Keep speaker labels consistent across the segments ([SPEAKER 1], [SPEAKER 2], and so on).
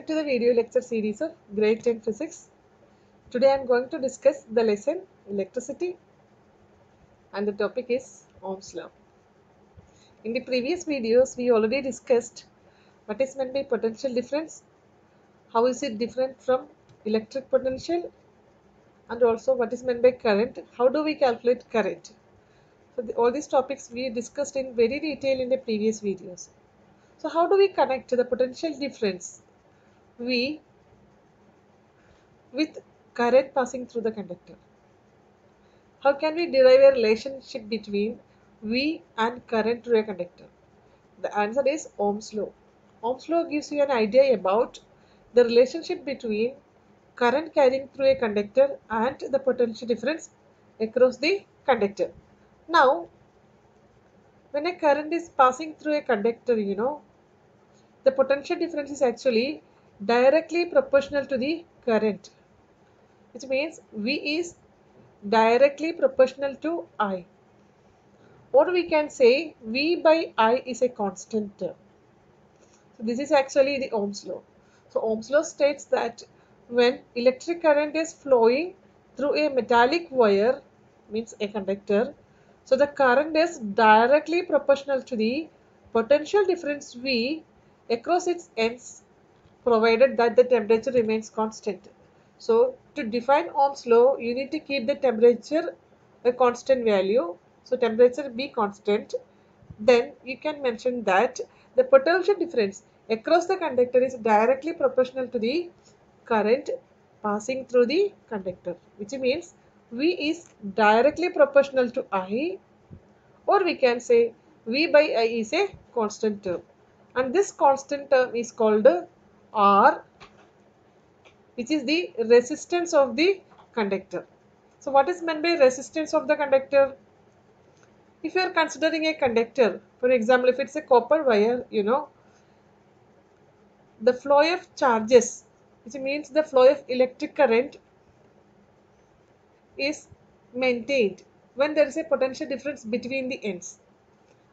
[SPEAKER 1] Welcome to the video lecture series of Grade 10 Physics. Today I am going to discuss the lesson Electricity and the topic is Ohm's law. In the previous videos we already discussed what is meant by potential difference, how is it different from electric potential, and also what is meant by current, how do we calculate current. So all these topics we discussed in very detail in the previous videos. So how do we connect the potential difference V with current passing through the conductor? How can we derive a relationship between V and current through a conductor? The answer is Ohm's law. Ohm's law gives you an idea about the relationship between current carrying through a conductor and the potential difference across the conductor. Now, when a current is passing through a conductor, the potential difference is actually directly proportional to the current, which means V is directly proportional to I. Or we can say V by I is a constant term. So this is actually the Ohm's law. So Ohm's law states that when electric current is flowing through a metallic wire, means a conductor, so the current is directly proportional to the potential difference V across its ends, provided that the temperature remains constant. So to define Ohm's law, you need to keep the temperature a constant value. So temperature be constant. Then you can mention that the potential difference across the conductor is directly proportional to the current passing through the conductor, which means V is directly proportional to I, or we can say V by I is a constant term, and this constant term is called R, which is the resistance of the conductor. So what is meant by resistance of the conductor? If you are considering a conductor, for example, if it's a copper wire, the flow of charges, which means the flow of electric current, is maintained when there is a potential difference between the ends.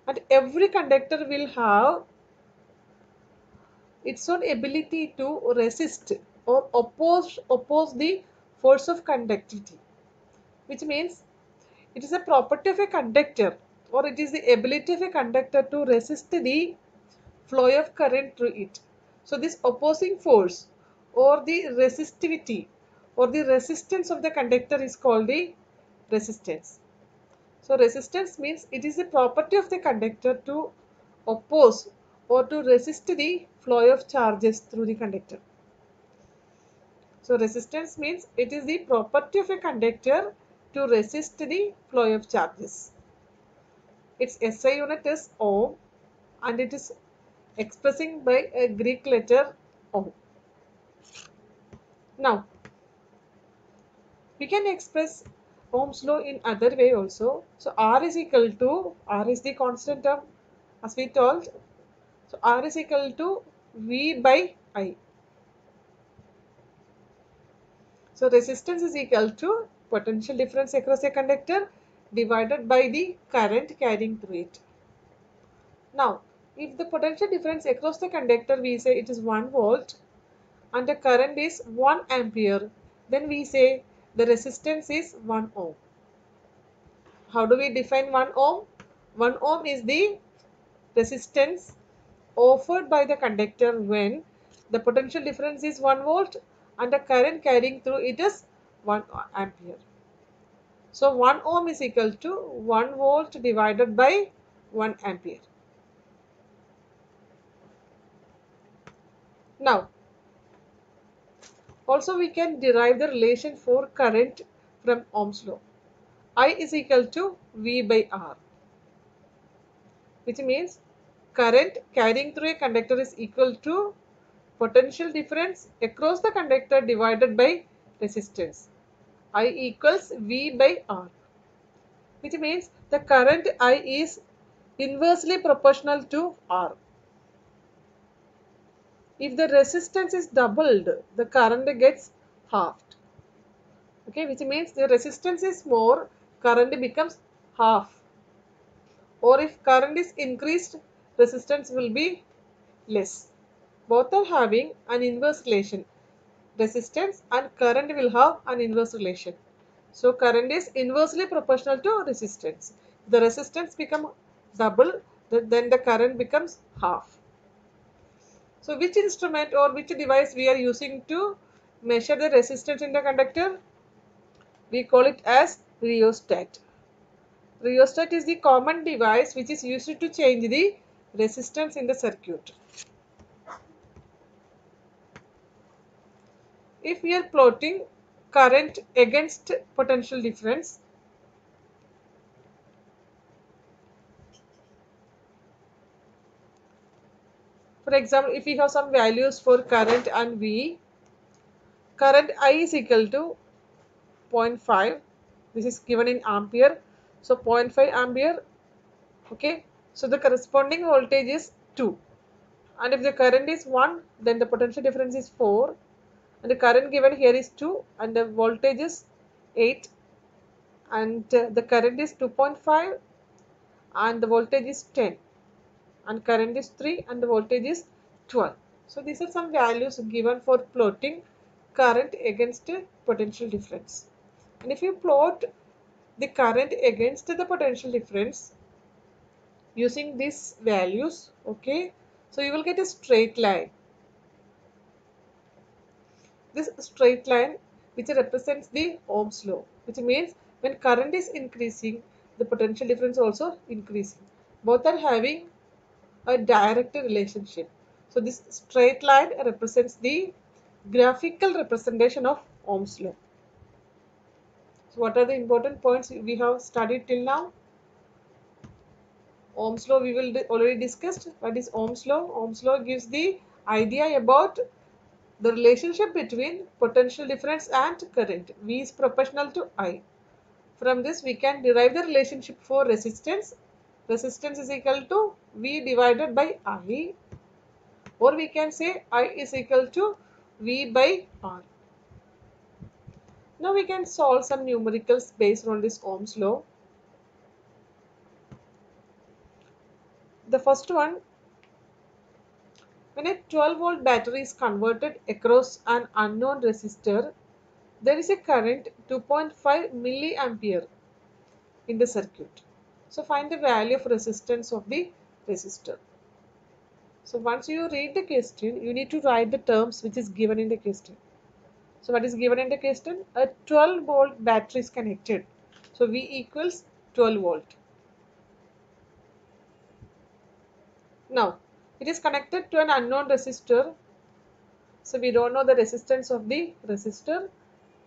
[SPEAKER 1] And every conductor will have its own ability to resist or oppose the force of conductivity, which means it is a property of a conductor, or it is the ability of a conductor to resist the flow of current through it. So this opposing force or the resistivity or the resistance of the conductor is called the resistance. So resistance means it is the property of the conductor to oppose or to resist the flow of charges through the conductor. So resistance means it is the property of a conductor to resist the flow of charges. Its SI unit is ohm and it is expressing by a Greek letter ohm. Now, we can express Ohm's law in other way also. So R is equal to, R is the constant term as we told. So R is equal to V by I. So resistance is equal to potential difference across a conductor divided by the current carrying through it. Now, if the potential difference across the conductor, we say it is 1 volt and the current is 1 ampere, then we say the resistance is 1 ohm. How do we define 1 ohm? 1 ohm is the resistance offered by the conductor when the potential difference is 1 volt and the current carrying through it is 1 ampere. So 1 ohm is equal to 1 volt divided by 1 ampere. Now, also we can derive the relation for current from Ohm's law. I is equal to V by R, which means current carrying through a conductor is equal to potential difference across the conductor divided by resistance. I equals V by R, which means the current I is inversely proportional to R. If the resistance is doubled, the current gets halved. Okay, which means the resistance is more, current becomes half. Or if current is increased, resistance will be less. Both are having an inverse relation. Resistance and current will have an inverse relation. So current is inversely proportional to resistance. The resistance become double, then the current becomes half. So which instrument or which device we are using to measure the resistance in the conductor? We call it as rheostat. Rheostat is the common device which is used to change the resistance in the circuit. If we are plotting current against potential difference, for example, if we have some values for current and V, current I is equal to 0.5. This is given in ampere. So 0.5 ampere. Okay. So the corresponding voltage is 2. And if the current is 1, then the potential difference is 4. And the current given here is 2 and the voltage is 8. And the current is 2.5 and the voltage is 10. And current is 3 and the voltage is 12. So these are some values given for plotting current against potential difference. And if you plot the current against the potential difference using these values, okay, so you will get a straight line. This straight line which represents the Ohm's law, which means when current is increasing, the potential difference also increasing. Both are having a direct relationship. So this straight line represents the graphical representation of Ohm's law. So what are the important points we have studied till now? Ohm's law we will already discussed. What is Ohm's law? Ohm's law gives the idea about the relationship between potential difference and current. V is proportional to I. From this we can derive the relationship for resistance. Resistance is equal to V divided by I, or we can say I is equal to V by R. Now we can solve some numericals based on this Ohm's law. The first one, when a 12-volt battery is converted across an unknown resistor, there is a current 2.5 milliampere in the circuit. So find the value of resistance of the resistor. So once you read the question, you need to write the terms which is given in the question. So what is given in the question? A 12-volt battery is connected. So V equals 12 volt. Now it is connected to an unknown resistor. So we don't know the resistance of the resistor,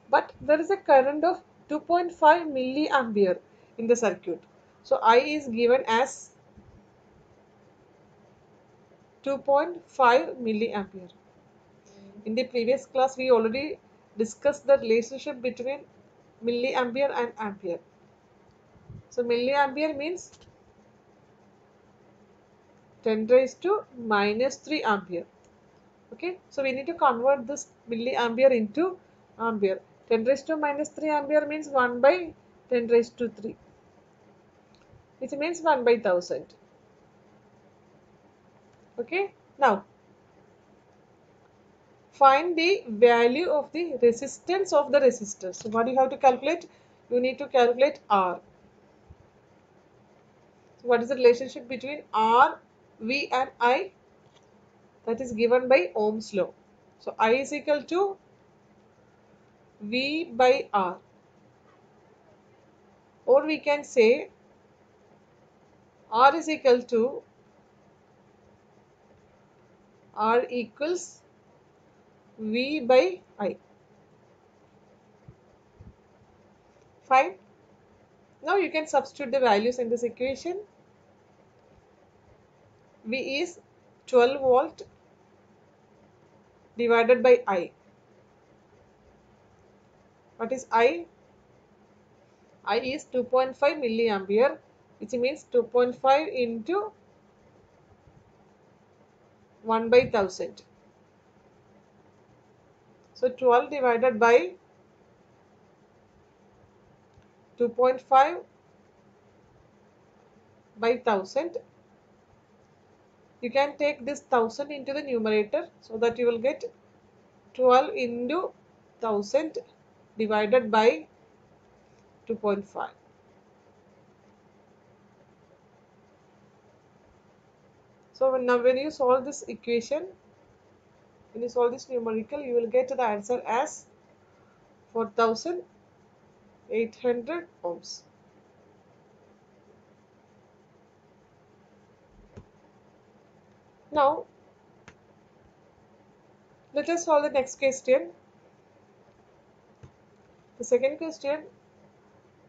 [SPEAKER 1] but there is a current of 2.5 milliampere in the circuit. So I is given as 2.5 milliampere. In the previous class, we already discussed the relationship between milliampere and ampere. So milliampere means 10 raised to minus 3 ampere. Okay, so we need to convert this milliampere into ampere. 10 raised to minus 3 ampere means 1 by 10 raised to 3, which means 1 by 1000. Okay, now find the value of the resistance of the resistor. So what do you have to calculate? You need to calculate R. So what is the relationship between R, V and I? That is given by Ohm's law. So I is equal to V by R. Or we can say R is equal to R equals V by I. Fine. Now you can substitute the values in this equation. V is 12 volt divided by I. What is I? I is 2.5 milliampere, which means 2.5 into 1 by 1000. So 12 divided by 2.5 by 1000. you can take this 1000 into the numerator, so that you will get 12 into 1000 divided by 2.5. So now when you solve this equation, when you solve this numerical, you will get the answer as 4800 ohms. Now let us solve the next question. The second question,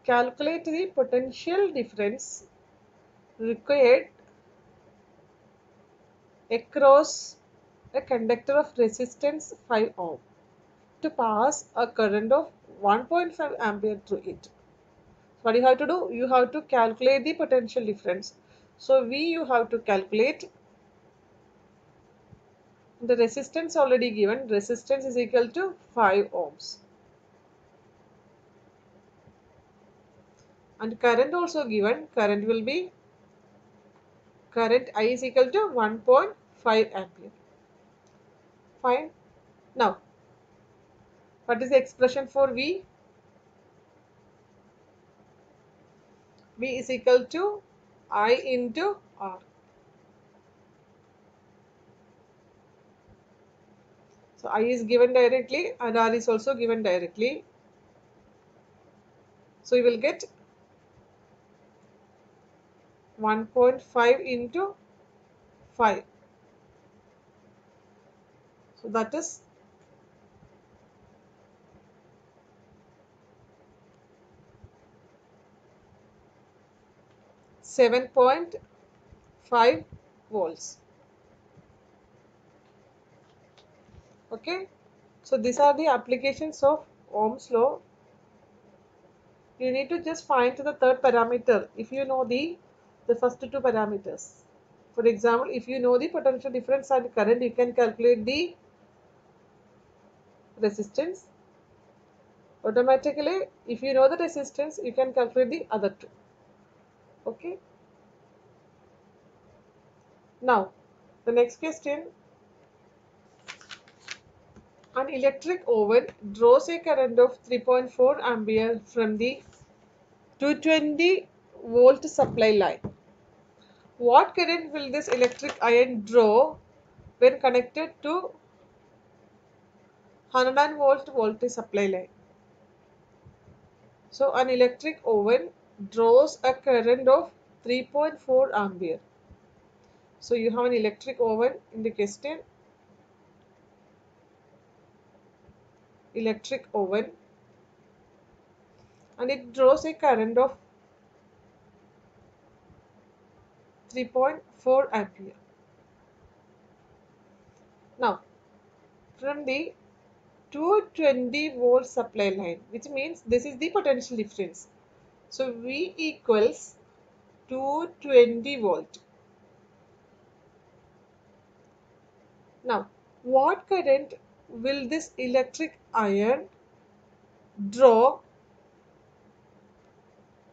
[SPEAKER 1] calculate the potential difference required across a conductor of resistance 5 ohm to pass a current of 1.5 ampere through it. What you have to do? You have to calculate the potential difference. So V you have to calculate. The resistance already given. Resistance is equal to 5 ohms. And current also given. Current will be, current I is equal to 1.5 ampere. Fine. Now, what is the expression for V? V is equal to I into R. So I is given directly and R is also given directly. So you will get 1.5 into 5. So that is 7.5 volts. Okay. So these are the applications of Ohm's law. You need to just find the third parameter if you know the first two parameters. For example, if you know the potential difference and current, you can calculate the resistance. Automatically, if you know the resistance, you can calculate the other two. Okay. Now, the next question. An electric oven draws a current of 3.4 ampere from the 220 volt supply line. What current will this electric iron draw when connected to 100 volt voltage supply line? So an electric oven draws a current of 3.4 ampere. So you have an electric oven in the question. Electric oven, and it draws a current of 3.4 ampere. Now, from the 220 volt supply line, which means this is the potential difference. So V equals 220 volt. Now, what current will this electric iron draw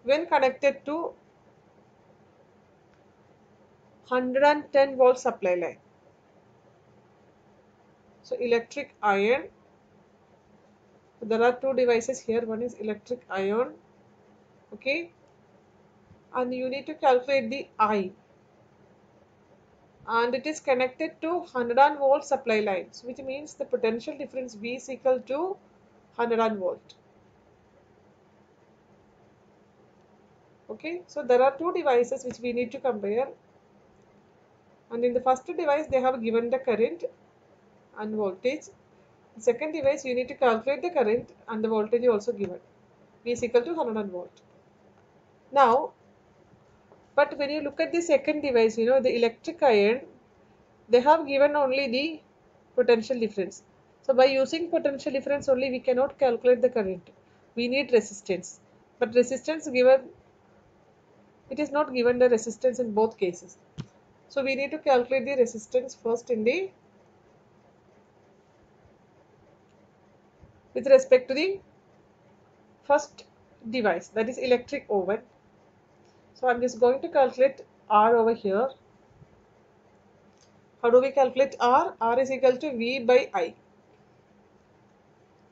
[SPEAKER 1] when connected to 110 volt supply line? So electric iron, there are two devices here. One is electric iron, okay, and you need to calculate the I, and it is connected to 100 volt supply lines, which means the potential difference V is equal to 100 volt. Okay, so there are two devices which we need to compare, and in the first device they have given the current and voltage. The second device you need to calculate the current and the voltage also given. V is equal to 100 volt. Now, but when you look at the second device, the electric iron, they have given only the potential difference. So by using potential difference only, we cannot calculate the current. We need resistance. But resistance given, it is not given the resistance in both cases. So we need to calculate the resistance first in the, with respect to the first device, that is electric oven. So I'm just going to calculate R over here. How do we calculate R? R is equal to V by I.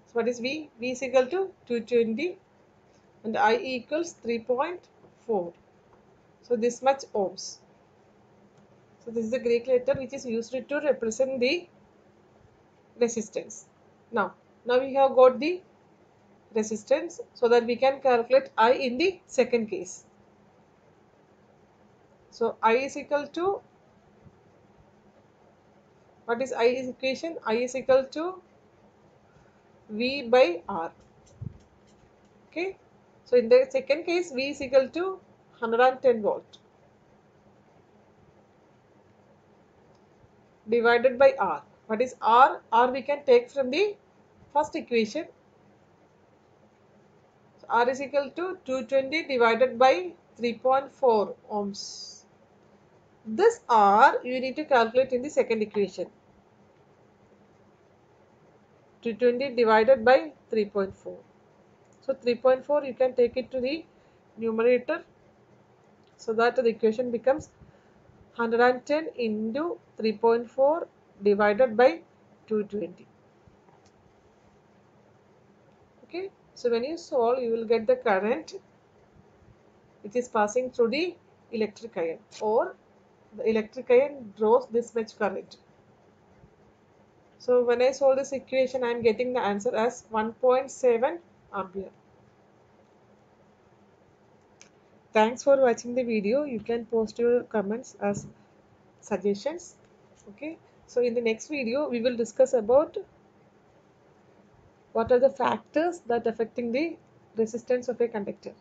[SPEAKER 1] So what is V? V is equal to 220 and I equals 3.4. So this much ohms. So this is the Greek letter which is used to represent the resistance. Now we have got the resistance so that we can calculate I in the second case. So I is equal to, what is I is equation? I is equal to V by R. Okay. So in the second case, V is equal to 110 volt divided by R. What is R? R we can take from the first equation. So R is equal to 220 divided by 3.4 ohms. This R you need to calculate in the second equation. 220 divided by 3.4. So 3.4 you can take it to the numerator so that the equation becomes 110 into 3.4 divided by 220. Okay, so when you solve you will get the current which is passing through the electric iron, or the electric iron draws this much current. So when I solve this equation I am getting the answer as 1.7 ampere. Thanks for watching the video. You can post your comments as suggestions. Okay, so in the next video we will discuss about what are the factors that affecting the resistance of a conductor.